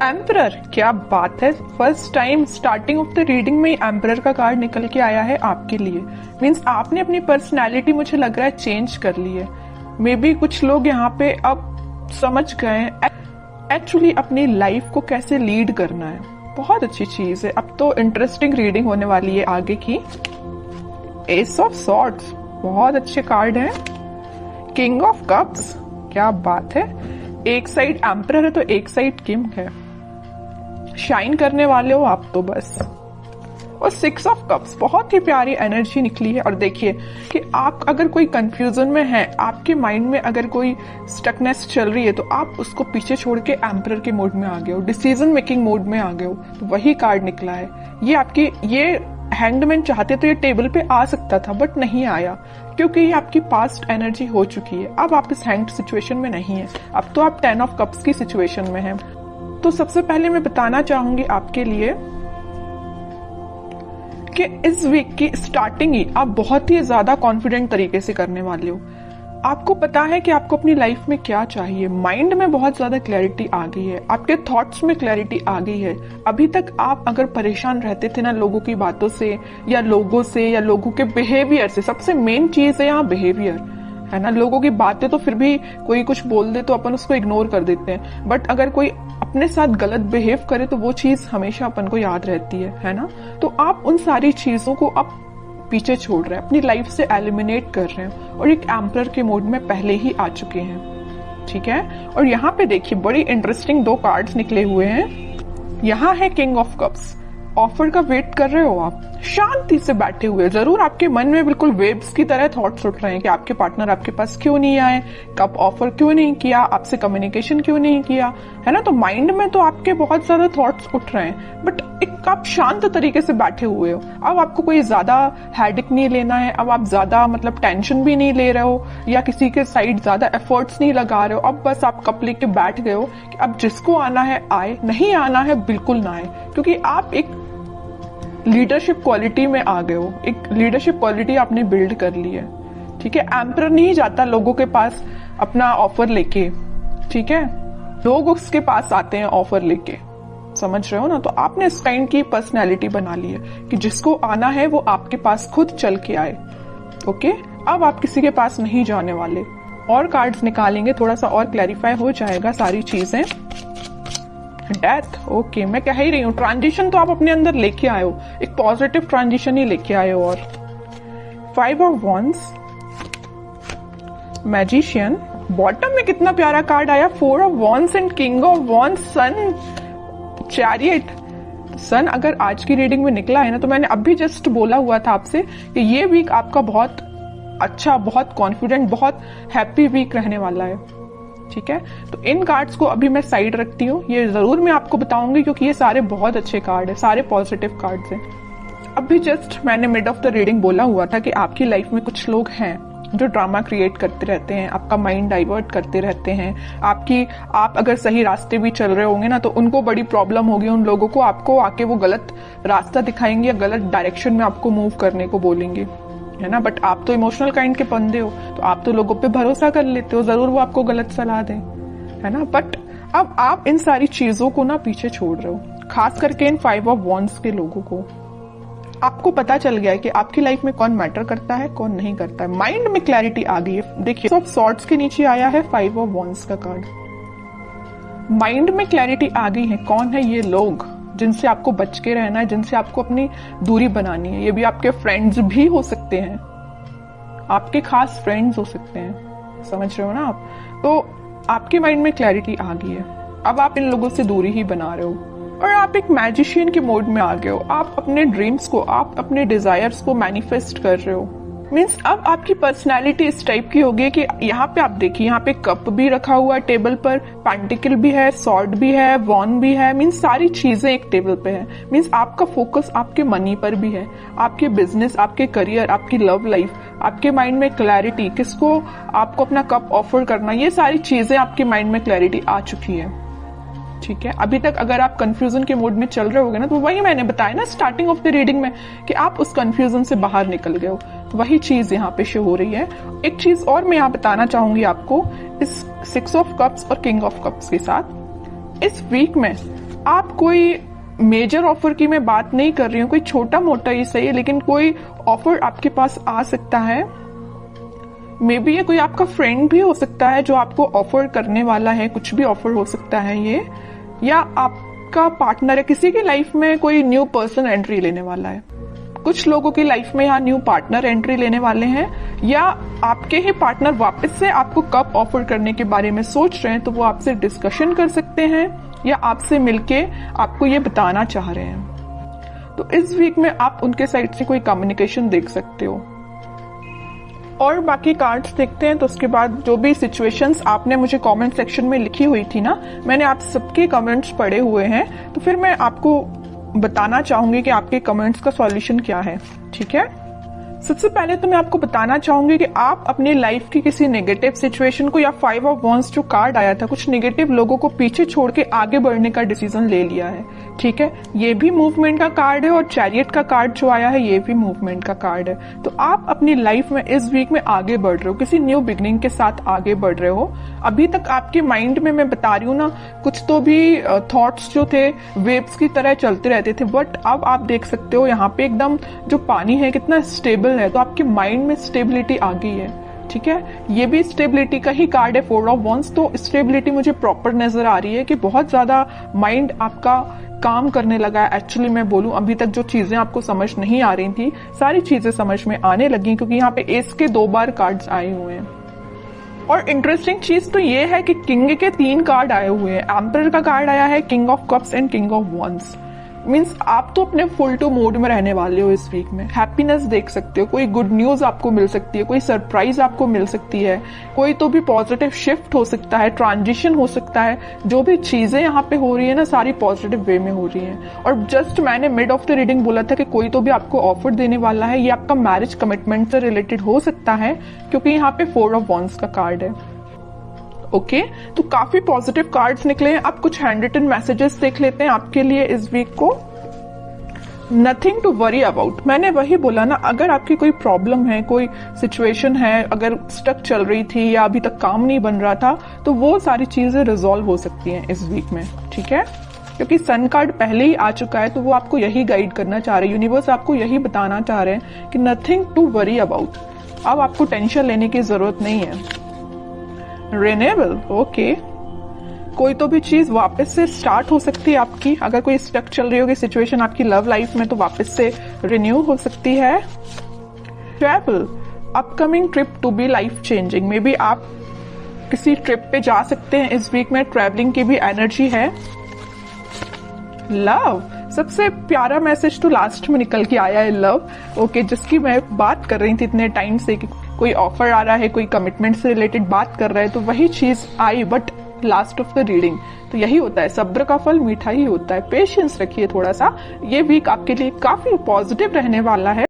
Emperor, क्या बात है। First time starting of the reading में एम्परर का कार्ड निकल के आया है आपके लिए। मीन्स आपने अपनी पर्सनैलिटी मुझे लग रहा है चेंज कर ली है। मे बी कुछ लोग यहाँ पे अब समझ गए एक्चुअली अपनी लाइफ को कैसे लीड करना है। बहुत अच्छी चीज है। अब तो इंटरेस्टिंग रीडिंग होने वाली है आगे की। एस ऑफ सॉर्ड्स, बहुत अच्छे कार्ड है। किंग ऑफ कप्स, क्या बात है। एक साइड एम्परर है तो एक साइड किंग है। शाइन करने वाले हो आप तो बस। और 6 ऑफ कप्स, बहुत ही प्यारी एनर्जी निकली है। और देखिए कि आप अगर कोई कंफ्यूजन में हैं, आपके माइंड में अगर कोई स्टकनेस चल रही है तो आप उसको पीछे छोड़ के एम्परर के मोड में आ गए हो, डिसीजन मेकिंग मोड में आ गए हो। तो वही कार्ड निकला है। ये हैंगमैन चाहते तो ये टेबल पे आ सकता था बट नहीं आया, क्योंकि ये आपकी पास्ट एनर्जी हो चुकी है। अब आप इस हैंग्ड सिचुएशन में नहीं है, अब तो आप 10 ऑफ कप्स की सिचुएशन में हैं। तो सबसे पहले मैं बताना चाहूंगी आपके लिए कि इस वीक की स्टार्टिंग ही आप बहुत ही ज्यादा कॉन्फिडेंट तरीके से करने वाले हो। आपको पता है कि आपको अपनी लाइफ में क्या चाहिए। माइंड में बहुत ज्यादा क्लैरिटी आ गई है, आपके थॉट्स में क्लैरिटी आ गई है। अभी तक आप अगर परेशान रहते थे ना लोगों की बातों से या लोगों के बिहेवियर से। सबसे मेन चीज है यहाँ बिहेवियर, है ना। लोगों की बातें तो फिर भी कोई कुछ बोल दे तो अपन उसको इग्नोर कर देते हैं, बट अगर कोई अपने साथ गलत बिहेव करे तो वो चीज हमेशा अपन को याद रहती है ना। तो आप उन सारी चीजों को अब पीछे छोड़ रहे हैं, अपनी लाइफ से एलिमिनेट कर रहे हैं और एक एम्परर के मोड में पहले ही आ चुके हैं, ठीक है। और यहाँ पे देखिए बड़ी इंटरेस्टिंग 2 कार्ड्स निकले हुए हैं। यहाँ है किंग ऑफ कप्स। ऑफर का वेट कर रहे हो आप, शांति से बैठे हुए। जरूर आपके मन में बिल्कुल वेव्स की तरह थॉट्स उठ रहे हैं कि आपके पार्टनर आपके पास क्यों नहीं आए, कब ऑफर क्यों नहीं किया, आपसे कम्युनिकेशन क्यों नहीं किया, है ना। तो माइंड में तो आपके बहुत ज्यादा थॉट्स उठ रहे हैं, बट एक आप शांत तरीके से बैठे हुए हो। अब आपको कोई ज्यादा हेडेक नहीं लेना है। अब आप ज्यादा टेंशन भी नहीं ले रहे हो या किसी के साइड ज्यादा एफर्ट्स नहीं लगा रहे हो। अब बस आप कप लेके बैठ गए हो कि अब जिसको आना है आए, नहीं आना है बिल्कुल ना आए, क्योंकि आप एक लीडरशिप क्वालिटी में आ गए हो। एक लीडरशिप क्वालिटी आपने बिल्ड कर ली है, ठीक है। एम्परर नहीं जाता लोगों के पास अपना ऑफर लेके, ठीक है। लोग उसके पास आते हैं ऑफर लेके, समझ रहे हो ना। तो आपने इस काइंड की पर्सनैलिटी बना ली है कि जिसको आना है वो आपके पास खुद चल के आए, ओके। अब आप किसी के पास नहीं जाने वाले। और कार्ड्स निकालेंगे, थोड़ा सा और क्लैरिफाई हो जाएगा सारी चीजें। Death, okay. मैं कह ही रही हूँ ट्रांजिशन तो आप अपने अंदर लेके आए हो, एक पॉजिटिव ट्रांजिशन ही लेके आए हो। और 5 ऑफ वॉन्ड्स, मैजिशियन। बॉटम में कितना प्यारा कार्ड आया, 4 of wands and king of wands, sun, chariot. Sun अगर आज की रीडिंग में निकला है ना, तो मैंने अभी जस्ट बोला हुआ था आपसे कि ये वीक आपका बहुत अच्छा, बहुत कॉन्फिडेंट, बहुत हैप्पी वीक रहने वाला है, ठीक है। तो इन कार्ड्स को अभी मैं साइड रखती हूँ, ये जरूर मैं आपको बताऊंगी क्योंकि ये सारे बहुत अच्छे कार्ड है, सारे पॉजिटिव कार्ड्स हैं। अभी जस्ट मैंने मिड ऑफ द रीडिंग बोला हुआ था कि आपकी लाइफ में कुछ लोग हैं जो ड्रामा क्रिएट करते रहते हैं, आपका माइंड डाइवर्ट करते रहते हैं। आप अगर सही रास्ते भी चल रहे होंगे ना तो उनको बड़ी प्रॉब्लम होगी। उन लोगों को आपको आके वो गलत रास्ता दिखाएंगे या गलत डायरेक्शन में आपको मूव करने को बोलेंगे, है ना। बट आप तो इमोशनल काइंड के बंदे हो, तो आप तो लोगों पे भरोसा कर लेते हो, जरूर वो आपको गलत सलाह दें, है ना। बट अब आप इन सारी चीजों को ना पीछे छोड़ रहे हो, खास करके इन 5 ऑफ वॉन्ड्स के लोगों को। आपको पता चल गया है कि आपकी लाइफ में कौन मैटर करता है, कौन नहीं करता है। माइंड में क्लैरिटी आ गई है। देखिए सब सॉर्ड्स के नीचे आया है 5 ऑफ वॉन्ड्स का कार्ड। माइंड में क्लैरिटी आ गई है, कौन है ये लोग जिनसे आपको बच के रहना है, जिनसे आपको अपनी दूरी बनानी है। ये भी आपके फ्रेंड्स भी हो सकते हैं, आपके खास फ्रेंड्स हो सकते हैं, समझ रहे हो ना आप। तो आपके माइंड में क्लैरिटी आ गई है, अब आप इन लोगों से दूरी ही बना रहे हो और आप एक मैजिशियन के मोड में आ गए हो। आप अपने ड्रीम्स को, आप अपने डिजायर्स को मैनिफेस्ट कर रहे हो। मीन्स अब आपकी पर्सनैलिटी इस टाइप की होगी कि यहाँ पे आप देखिए, यहाँ पे कप भी रखा हुआ है टेबल पर, पेंटिकल भी है, सॉर्ड भी है, वॉन भी है। मीन्स सारी चीजें एक टेबल पे है। मीन्स आपका फोकस आपके मनी पर भी है, आपके बिजनेस, आपके करियर, आपकी लव लाइफ, आपके माइंड में क्लैरिटी, किसको आपको अपना कप ऑफर करना, ये सारी चीजें आपके माइंड में क्लैरिटी आ चुकी है, ठीक है। अभी तक अगर आप कंफ्यूजन के मोड में चल रहे होगे ना, तो वही मैंने बताया ना स्टार्टिंग ऑफ द रीडिंग में कि आप उस कंफ्यूजन से बाहर निकल गए हो, वही चीज यहाँ पे शो हो रही है। एक चीज और मैं यहाँ बताना चाहूंगी आपको, इस 6 ऑफ कप्स और किंग ऑफ कप्स के साथ इस वीक में आप कोई मेजर ऑफर की मैं बात नहीं कर रही हूँ, कोई छोटा मोटा ही सही है, लेकिन कोई ऑफर आपके पास आ सकता है। मे बी ये कोई आपका फ्रेंड भी हो सकता है जो आपको ऑफर करने वाला है, कुछ भी ऑफर हो सकता है ये, या आपका पार्टनर है, किसी की लाइफ में कोई न्यू पर्सन एंट्री लेने वाला है। कुछ लोगों की लाइफ में यहाँ न्यू पार्टनर एंट्री लेने वाले हैं, या आपके ही पार्टनर वापस से आपको कब ऑफर करने के बारे में सोच रहे हैं, तो वो आपसे डिस्कशन कर सकते हैं या आपसे मिलके आपको ये बताना चाह रहे हैं। तो इस वीक में आप उनके साइड से कोई कम्युनिकेशन देख सकते हो। और बाकी कार्ड्स देखते हैं, तो उसके बाद जो भी सिचुएशंस आपने मुझे कमेंट सेक्शन में लिखी हुई थी ना, मैंने आप सबके कमेंट्स पढ़े हुए हैं, तो फिर मैं आपको बताना चाहूंगी कि आपके कमेंट्स का सॉल्यूशन क्या है। ठीक है, सबसे पहले तो मैं आपको बताना चाहूंगी कि आप अपनी लाइफ की किसी नेगेटिव सिचुएशन को, या 5 ऑफ वॉन्ड्स जो कार्ड आया था, कुछ नेगेटिव लोगों को पीछे छोड़ के आगे बढ़ने का डिसीजन ले लिया है। ठीक है, ये भी मूवमेंट का कार्ड है, और चैरियट का कार्ड जो आया है ये भी मूवमेंट का कार्ड है। तो आप अपनी लाइफ में इस वीक में आगे बढ़ रहे हो, किसी न्यू बिगनिंग के साथ आगे बढ़ रहे हो। अभी तक आपके माइंड में, मैं बता रही हूँ ना, कुछ तो भी थॉट्स जो थे वेव्स की तरह चलते रहते थे, बट अब आप देख सकते हो यहाँ पे एकदम जो पानी है कितना स्टेबल है, तो आपके माइंड में स्टेबिलिटी आ गई है। ठीक है, ये भी स्टेबिलिटी का ही कार्ड है, 4 ऑफ वॉन्ड्स। तो स्टेबिलिटी मुझे प्रॉपर नजर आ रही है कि बहुत ज्यादा माइंड आपका काम करने लगा है। एक्चुअली मैं बोलूं, अभी तक जो चीजें आपको समझ नहीं आ रही थी, सारी चीजें समझ में आने लगी, क्योंकि यहाँ पे एस के 2 बार कार्ड्स आए हुए हैं। और इंटरेस्टिंग चीज तो ये है कि किंग के 3 कार्ड आए हुए हैं। एम्परर का कार्ड आया है, king of cups and king of wands. Means आप तो अपने फुल टू मोड में रहने वाले हो इस वीक में। हैप्पीनेस देख सकते हो, कोई गुड न्यूज आपको मिल सकती है, कोई सरप्राइज आपको मिल सकती है, कोई तो भी पॉजिटिव शिफ्ट हो सकता है, ट्रांजिशन हो सकता है। जो भी चीजें यहाँ पे हो रही है ना, सारी पॉजिटिव वे में हो रही हैं। और जस्ट मैंने मिड ऑफ द रीडिंग बोला था कि कोई तो भी आपको ऑफर देने वाला है, ये आपका मैरिज कमिटमेंट से रिलेटेड हो सकता है, क्योंकि यहाँ पे 4 ऑफ वॉन्ड्स का कार्ड है। ओके, तो काफी पॉजिटिव कार्ड्स निकले हैं। अब कुछ हैंड रिटन मैसेजेस देख लेते हैं आपके लिए इस वीक को। नथिंग टू वरी अबाउट, मैंने वही बोला ना, अगर आपकी कोई प्रॉब्लम है, कोई सिचुएशन है, अगर स्टक चल रही थी या अभी तक काम नहीं बन रहा था, तो वो सारी चीजें रिजॉल्व हो सकती हैं इस वीक में। ठीक है, क्योंकि सन कार्ड पहले ही आ चुका है, तो वो आपको यही गाइड करना चाह रहे हैं, यूनिवर्स आपको यही बताना चाह रहे हैं कि नथिंग टू वरी अबाउट। अब आपको टेंशन लेने की जरूरत नहीं है। रिन्यूएबल, ओके, कोई तो भी चीज वापस से स्टार्ट हो सकती है आपकी। अगर कोई स्टक चल रही होगी सिचुएशन आपकी लव लाइफ में, तो वापस से रिन्यू हो सकती है। Travel, upcoming trip to be life changing, may be आप किसी ट्रिप पे जा सकते हैं इस वीक में, ट्रैवलिंग की भी एनर्जी है। लव, सबसे प्यारा मैसेज तो लास्ट में निकल के आया है, लव। ओके, जिसकी मैं बात कर रही थी इतने टाइम से कि कोई ऑफर आ रहा है, कोई कमिटमेंट से रिलेटेड बात कर रहा है, तो वही चीज आई, but last of the reading. तो यही होता है, सब्र का फल मीठा ही होता है। पेशेंस रखिए थोड़ा सा, ये वीक आपके लिए काफी पॉजिटिव रहने वाला है।